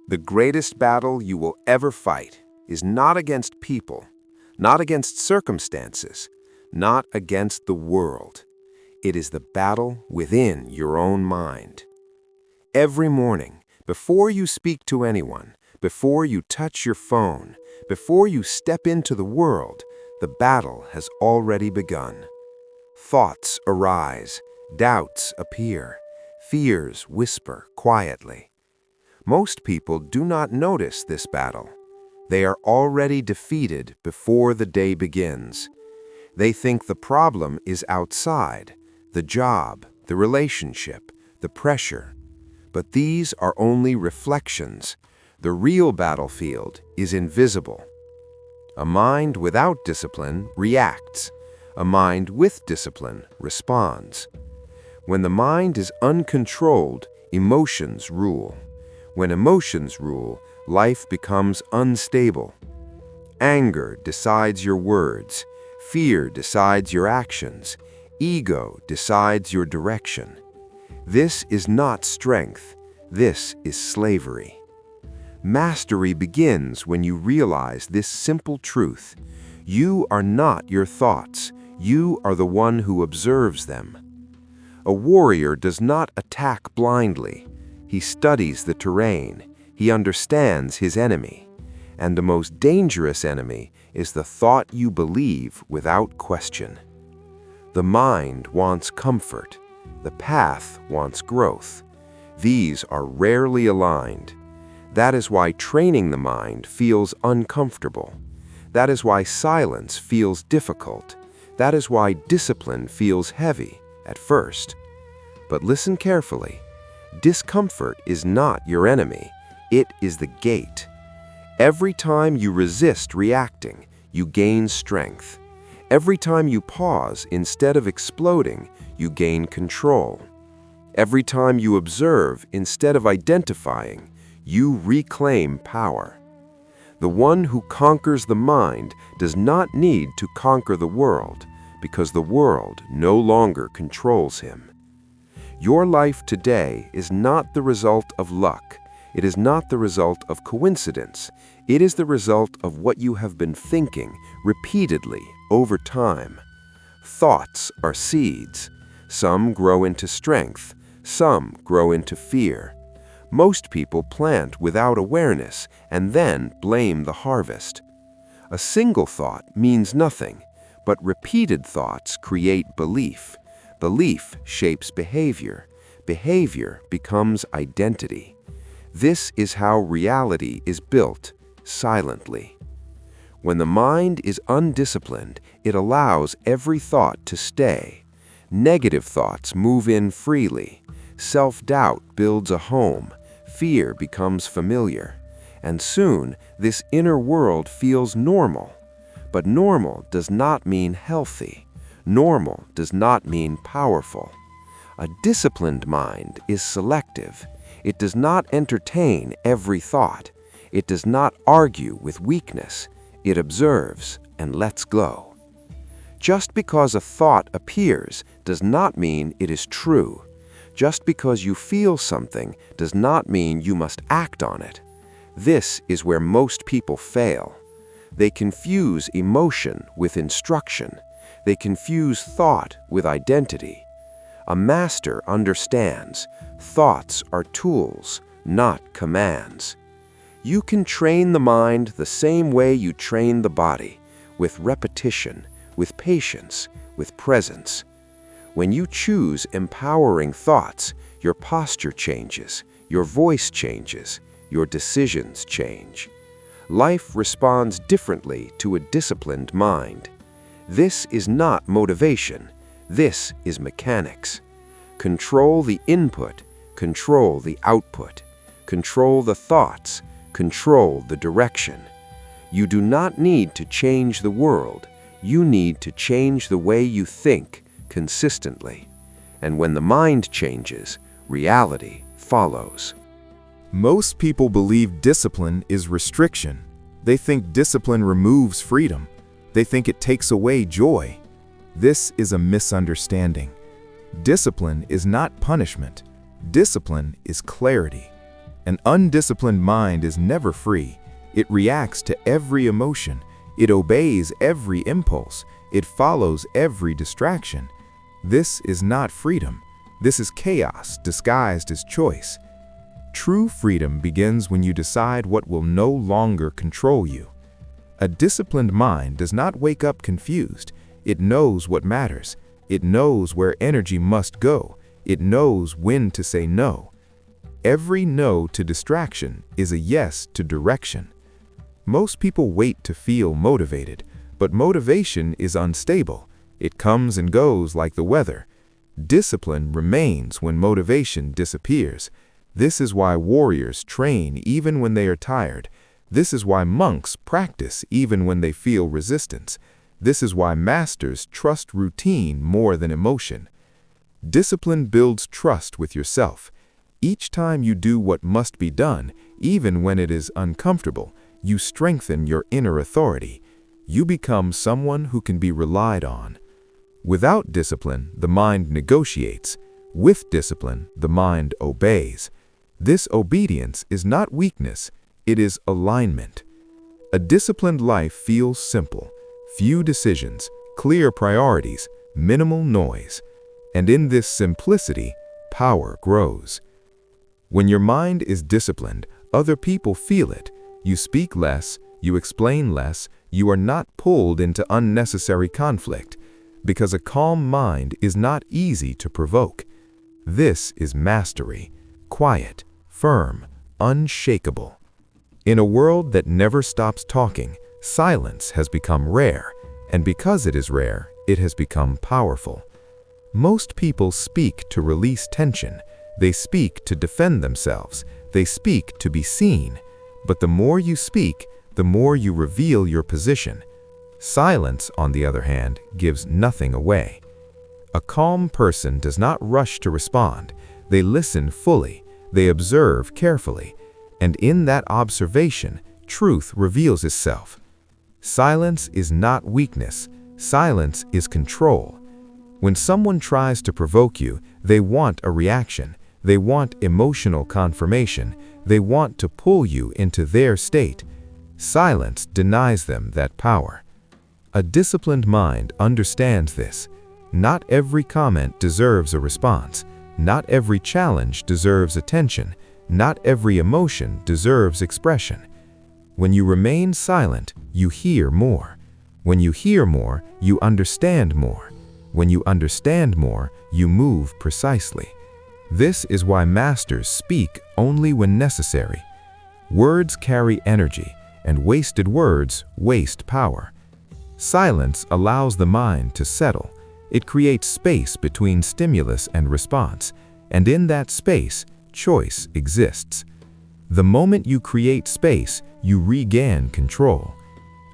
The greatest battle you will ever fight is not against people, not against circumstances, not against the world. It is the battle within your own mind. Every morning, before you speak to anyone, before you touch your phone, before you step into the world, the battle has already begun. Thoughts arise, doubts appear, fears whisper quietly. Most people do not notice this battle. They are already defeated before the day begins. They think the problem is outside, the job, the relationship, the pressure. But these are only reflections. The real battlefield is invisible. A mind without discipline reacts. A mind with discipline responds. When the mind is uncontrolled, emotions rule. When emotions rule, life becomes unstable. Anger decides your words. Fear decides your actions. Ego decides your direction. This is not strength. This is slavery. Mastery begins when you realize this simple truth. You are not your thoughts. You are the one who observes them. A warrior does not attack blindly. He studies the terrain. He understands his enemy. And the most dangerous enemy is the thought you believe without question. The mind wants comfort. The path wants growth. These are rarely aligned. That is why training the mind feels uncomfortable. That is why silence feels difficult. That is why discipline feels heavy at first. But listen carefully. Discomfort is not your enemy. It is the gate. Every time you resist reacting, you gain strength. Every time you pause instead of exploding, you gain control. Every time you observe instead of identifying, you reclaim power. The one who conquers the mind does not need to conquer the world, because the world no longer controls him. Your life today is not the result of luck. It is not the result of coincidence. It is the result of what you have been thinking repeatedly over time. Thoughts are seeds. Some grow into strength. Some grow into fear. Most people plant without awareness and then blame the harvest. A single thought means nothing, but repeated thoughts create belief. Belief shapes behavior. Behavior becomes identity. This is how reality is built, silently. When the mind is undisciplined, it allows every thought to stay. Negative thoughts move in freely. Self-doubt builds a home. Fear becomes familiar. And soon, this inner world feels normal. But normal does not mean healthy. Normal does not mean powerful. A disciplined mind is selective. It does not entertain every thought. It does not argue with weakness. It observes and lets go. Just because a thought appears does not mean it is true. Just because you feel something does not mean you must act on it. This is where most people fail. They confuse emotion with instruction. They confuse thought with identity. A master understands thoughts are tools, not commands. You can train the mind the same way you train the body, with repetition, with patience, with presence. When you choose empowering thoughts, your posture changes, your voice changes, your decisions change. Life responds differently to a disciplined mind. This is not motivation. This is mechanics. Control the input, control the output. Control the thoughts, control the direction. You do not need to change the world. You need to change the way you think consistently. And when the mind changes, reality follows. Most people believe discipline is restriction. They think discipline removes freedom. They think it takes away joy. This is a misunderstanding. Discipline is not punishment. Discipline is clarity. An undisciplined mind is never free. It reacts to every emotion. It obeys every impulse. It follows every distraction. This is not freedom. This is chaos disguised as choice. True freedom begins when you decide what will no longer control you. A disciplined mind does not wake up confused. It knows what matters. It knows where energy must go. It knows when to say no. Every no to distraction is a yes to direction. Most people wait to feel motivated, but motivation is unstable. It comes and goes like the weather. Discipline remains when motivation disappears. This is why warriors train even when they are tired. This is why monks practice even when they feel resistance. This is why masters trust routine more than emotion. Discipline builds trust with yourself. Each time you do what must be done, even when it is uncomfortable, you strengthen your inner authority. You become someone who can be relied on. Without discipline, the mind negotiates. With discipline, the mind obeys. This obedience is not weakness, it is alignment. A disciplined life feels simple. Few decisions, clear priorities, minimal noise. And in this simplicity, power grows. When your mind is disciplined, other people feel it. You speak less, you explain less, you are not pulled into unnecessary conflict, because a calm mind is not easy to provoke. This is mastery, quiet, firm, unshakable. In a world that never stops talking, silence has become rare, and because it is rare, it has become powerful. Most people speak to release tension. They speak to defend themselves. They speak to be seen. But the more you speak, the more you reveal your position. Silence, on the other hand, gives nothing away. A calm person does not rush to respond. They listen fully. They observe carefully. And in that observation, truth reveals itself. Silence is not weakness. Silence is control. When someone tries to provoke you, they want a reaction. They want emotional confirmation. They want to pull you into their state. Silence denies them that power. A disciplined mind understands this. Not every comment deserves a response. Not every challenge deserves attention. Not every emotion deserves expression. When you remain silent, you hear more. When you hear more, you understand more. When you understand more, you move precisely. This is why masters speak only when necessary. Words carry energy, and wasted words waste power. Silence allows the mind to settle. It creates space between stimulus and response, and in that space, choice exists. The moment you create space, you regain control.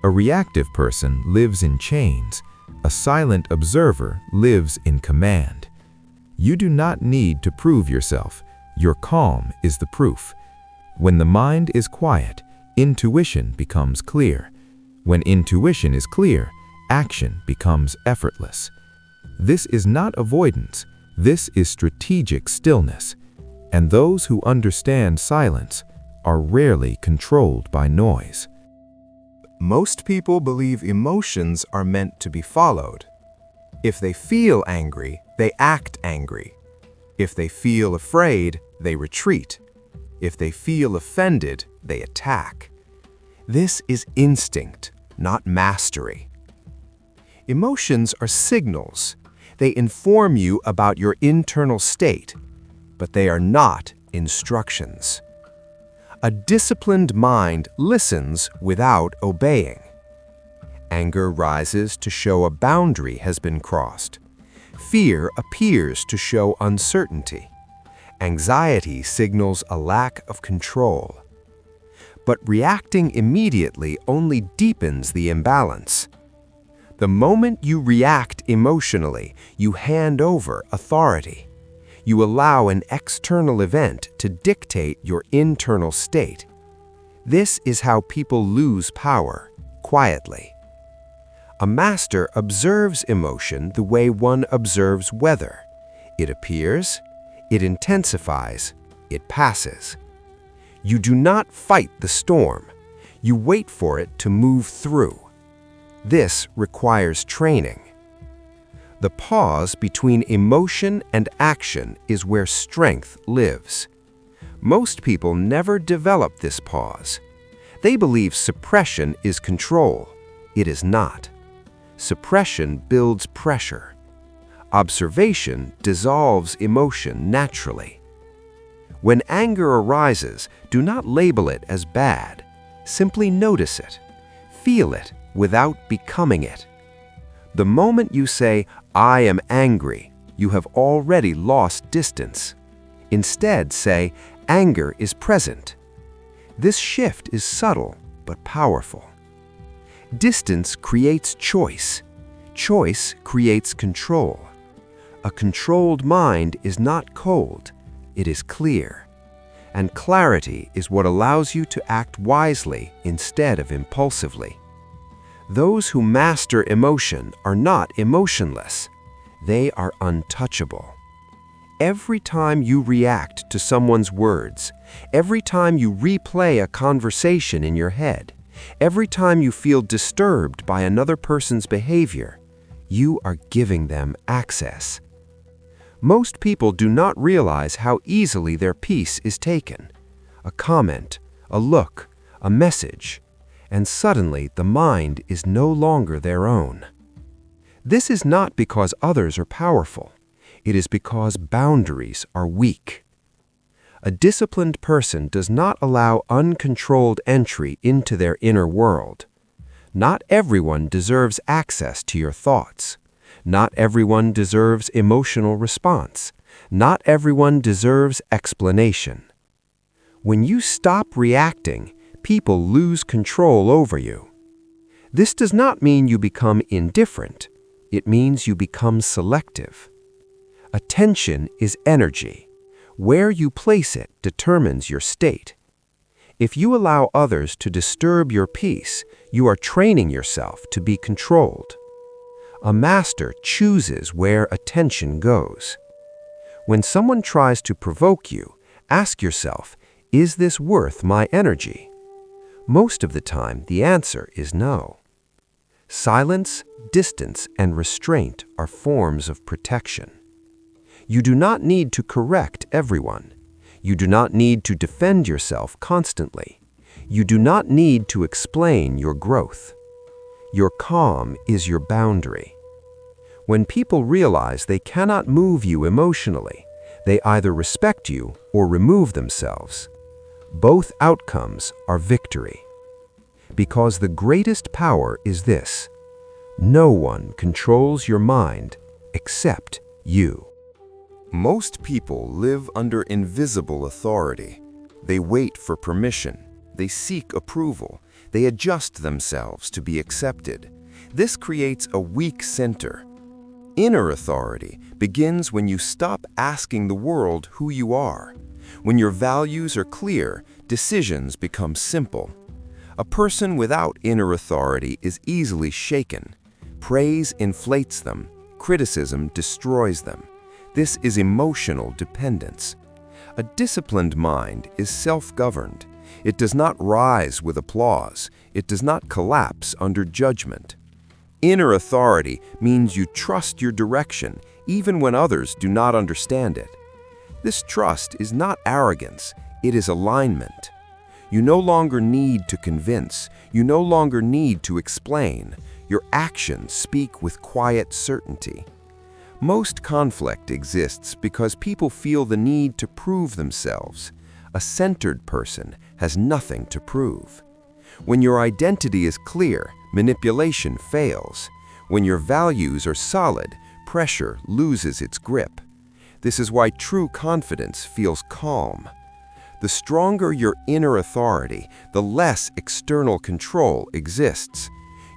A reactive person lives in chains. A silent observer lives in command. You do not need to prove yourself. Your calm is the proof. When the mind is quiet, intuition becomes clear. When intuition is clear, action becomes effortless. This is not avoidance. This is strategic stillness. And those who understand silence are rarely controlled by noise. Most people believe emotions are meant to be followed. If they feel angry, they act angry. If they feel afraid, they retreat. If they feel offended, they attack. This is instinct, not mastery. Emotions are signals. They inform you about your internal state, but they are not instructions. A disciplined mind listens without obeying. Anger rises to show a boundary has been crossed. Fear appears to show uncertainty. Anxiety signals a lack of control. But reacting immediately only deepens the imbalance. The moment you react emotionally, you hand over authority. You allow an external event to dictate your internal state. This is how people lose power, quietly. A master observes emotion the way one observes weather. It appears, it intensifies, it passes. You do not fight the storm. You wait for it to move through. This requires training. The pause between emotion and action is where strength lives. Most people never develop this pause. They believe suppression is control. It is not. Suppression builds pressure. Observation dissolves emotion naturally. When anger arises, do not label it as bad. Simply notice it. Feel it without becoming it. The moment you say, "I am angry," you have already lost distance. Instead, say, "Anger is present." This shift is subtle but powerful. Distance creates choice. Choice creates control. A controlled mind is not cold, it is clear. And clarity is what allows you to act wisely instead of impulsively. Those who master emotion are not emotionless. They are untouchable. Every time you react to someone's words, every time you replay a conversation in your head, every time you feel disturbed by another person's behavior, you are giving them access. Most people do not realize how easily their peace is taken. A comment, a look, a message, and suddenly the mind is no longer their own. This is not because others are powerful. It is because boundaries are weak. A disciplined person does not allow uncontrolled entry into their inner world. Not everyone deserves access to your thoughts. Not everyone deserves emotional response. Not everyone deserves explanation. When you stop reacting, people lose control over you. This does not mean you become indifferent. It means you become selective. Attention is energy. Where you place it determines your state. If you allow others to disturb your peace, you are training yourself to be controlled. A master chooses where attention goes. When someone tries to provoke you, ask yourself, is this worth my energy? Most of the time, the answer is no. Silence, distance, and restraint are forms of protection. You do not need to correct everyone. You do not need to defend yourself constantly. You do not need to explain your growth. Your calm is your boundary. When people realize they cannot move you emotionally, they either respect you or remove themselves. Both outcomes are victory. Because the greatest power is this: no one controls your mind except you. Most people live under invisible authority. They wait for permission. They seek approval. They adjust themselves to be accepted. This creates a weak center. Inner authority begins when you stop asking the world who you are. When your values are clear, decisions become simple. A person without inner authority is easily shaken. Praise inflates them. Criticism destroys them. This is emotional dependence. A disciplined mind is self-governed. It does not rise with applause. It does not collapse under judgment. Inner authority means you trust your direction even when others do not understand it. This trust is not arrogance, it is alignment. You no longer need to convince. You no longer need to explain. Your actions speak with quiet certainty. Most conflict exists because people feel the need to prove themselves. A centered person has nothing to prove. When your identity is clear, manipulation fails. When your values are solid, pressure loses its grip. This is why true confidence feels calm. The stronger your inner authority, the less external control exists.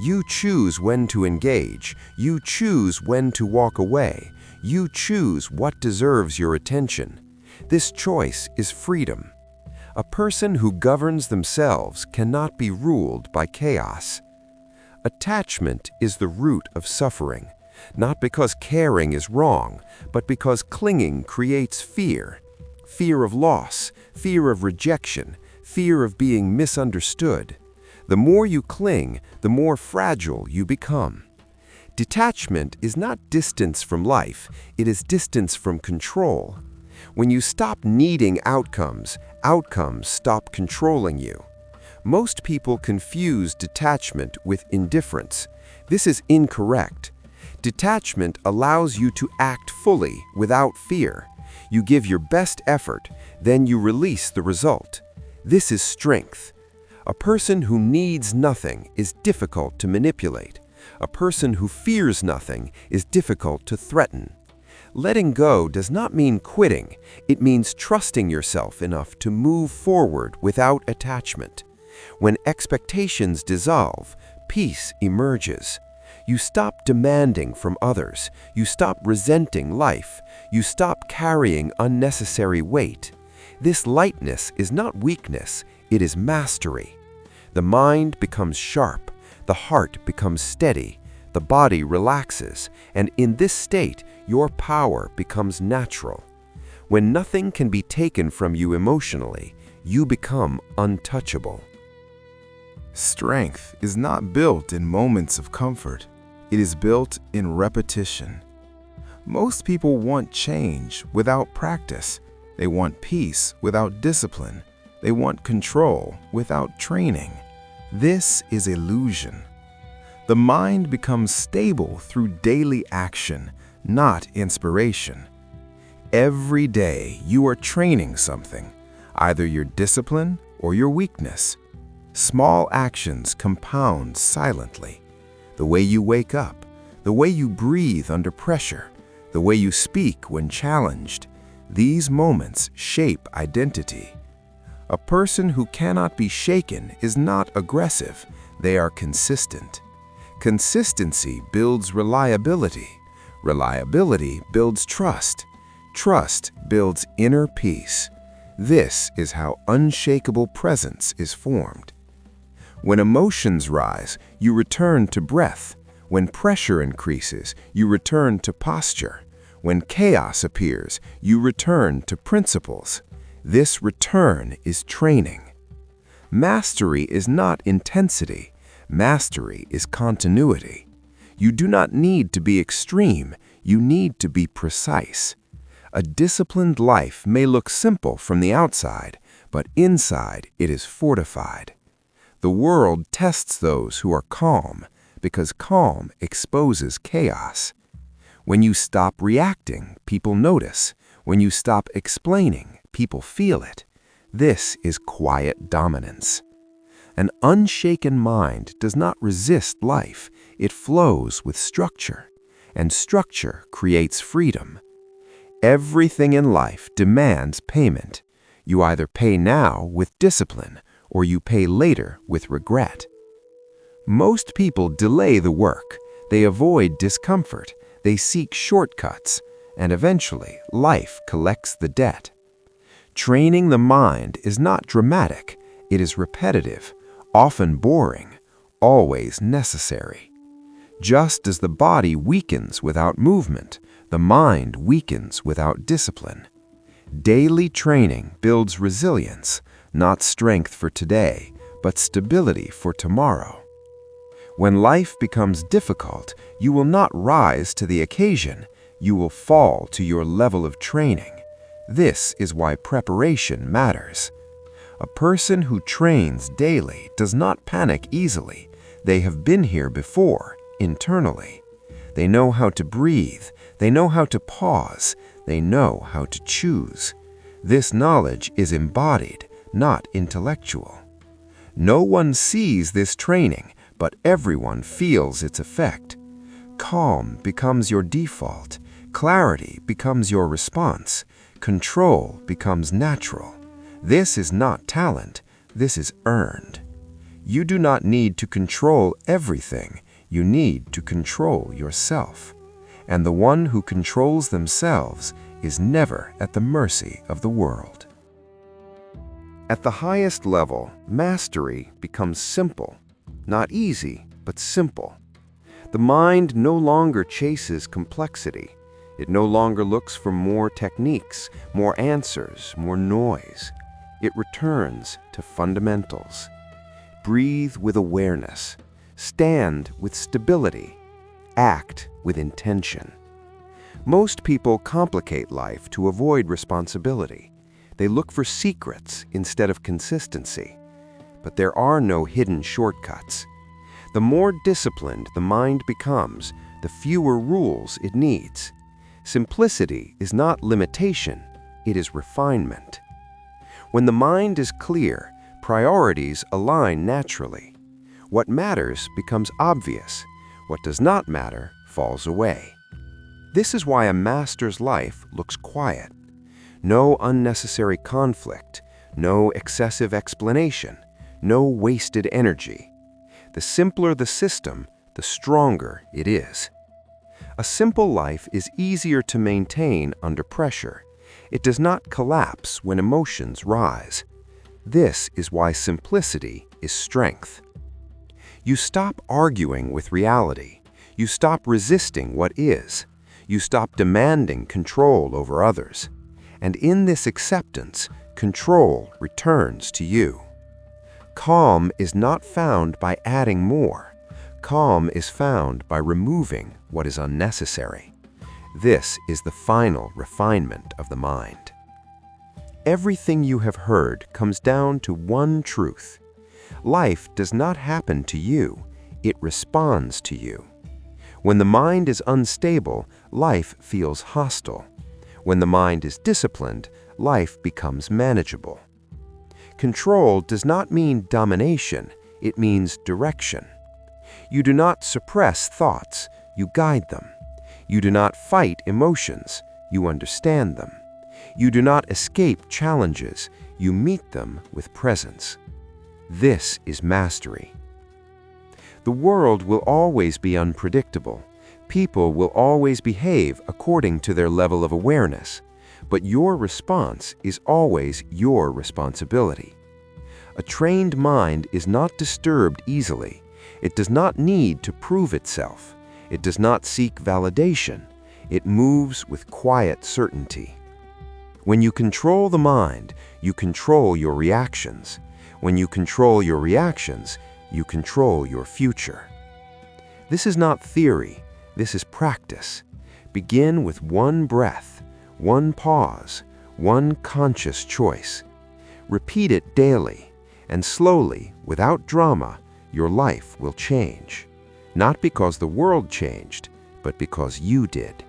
You choose when to engage. You choose when to walk away. You choose what deserves your attention. This choice is freedom. A person who governs themselves cannot be ruled by chaos. Attachment is the root of suffering, not because caring is wrong, but because clinging creates fear. Fear of loss, fear of rejection, fear of being misunderstood. The more you cling, the more fragile you become. Detachment is not distance from life, it is distance from control. When you stop needing outcomes, outcomes stop controlling you. Most people confuse detachment with indifference. This is incorrect. Detachment allows you to act fully without fear. You give your best effort, then you release the result. This is strength. A person who needs nothing is difficult to manipulate. A person who fears nothing is difficult to threaten. Letting go does not mean quitting. It means trusting yourself enough to move forward without attachment. When expectations dissolve, peace emerges. You stop demanding from others. You stop resenting life. You stop carrying unnecessary weight. This lightness is not weakness, it is mastery. The mind becomes sharp, the heart becomes steady, the body relaxes, and in this state, your power becomes natural. When nothing can be taken from you emotionally, you become untouchable. Strength is not built in moments of comfort. It is built in repetition. Most people want change without practice. They want peace without discipline. They want control without training. This is illusion. The mind becomes stable through daily action, not inspiration. Every day you are training something, either your discipline or your weakness. Small actions compound silently. The way you wake up, the way you breathe under pressure, the way you speak when challenged, these moments shape identity. A person who cannot be shaken is not aggressive, they are consistent. Consistency builds reliability. Reliability builds trust. Trust builds inner peace. This is how unshakable presence is formed. When emotions rise, you return to breath. When pressure increases, you return to posture. When chaos appears, you return to principles. This return is training. Mastery is not intensity. Mastery is continuity. You do not need to be extreme. You need to be precise. A disciplined life may look simple from the outside, but inside it is fortified. The world tests those who are calm, because calm exposes chaos. When you stop reacting, people notice. When you stop explaining, people feel it. This is quiet dominance. An unshaken mind does not resist life. It flows with structure, and structure creates freedom. Everything in life demands payment. You either pay now with discipline, or you pay later with regret. Most people delay the work. They avoid discomfort. They seek shortcuts, and eventually life collects the debt. Training the mind is not dramatic. It is repetitive, often boring, always necessary. Just as the body weakens without movement, the mind weakens without discipline. Daily training builds resilience, not strength for today, but stability for tomorrow. When life becomes difficult, you will not rise to the occasion. You will fall to your level of training. This is why preparation matters. A person who trains daily does not panic easily. They have been here before, internally. They know how to breathe. They know how to pause. They know how to choose. This knowledge is embodied, not intellectual. No one sees this training, but everyone feels its effect. Calm becomes your default. Clarity becomes your response. Control becomes natural. This is not talent. This is earned. You do not need to control everything. You need to control yourself. And the one who controls themselves is never at the mercy of the world. At the highest level, mastery becomes simple. Not easy, but simple. The mind no longer chases complexity. It no longer looks for more techniques, more answers, more noise. it returns to fundamentals. Breathe with awareness. Stand with stability. Act with intention. Most people complicate life to avoid responsibility. They look for secrets instead of consistency. But there are no hidden shortcuts. The more disciplined the mind becomes, the fewer rules it needs. Simplicity is not limitation, it is refinement. When the mind is clear, priorities align naturally. What matters becomes obvious. What does not matter falls away. This is why a master's life looks quiet. No unnecessary conflict, no excessive explanation, no wasted energy. The simpler the system, the stronger it is. A simple life is easier to maintain under pressure. It does not collapse when emotions rise. This is why simplicity is strength. You stop arguing with reality. You stop resisting what is. You stop demanding control over others. And in this acceptance, control returns to you. Calm is not found by adding more. Calm is found by removing what is unnecessary. This is the final refinement of the mind. Everything you have heard comes down to one truth. Life does not happen to you, it responds to you. When the mind is unstable, life feels hostile. When the mind is disciplined, life becomes manageable. Control does not mean domination, it means direction. You do not suppress thoughts, you guide them. You do not fight emotions, you understand them. You do not escape challenges, you meet them with presence. This is mastery. The world will always be unpredictable. People will always behave according to their level of awareness, but your response is always your responsibility. A trained mind is not disturbed easily. It does not need to prove itself. It does not seek validation. It moves with quiet certainty. When you control the mind, you control your reactions. When you control your reactions, you control your future. This is not theory. This is practice. Begin with one breath, one pause, one conscious choice. Repeat it daily, and slowly, without drama, your life will change. Not because the world changed, but because you did.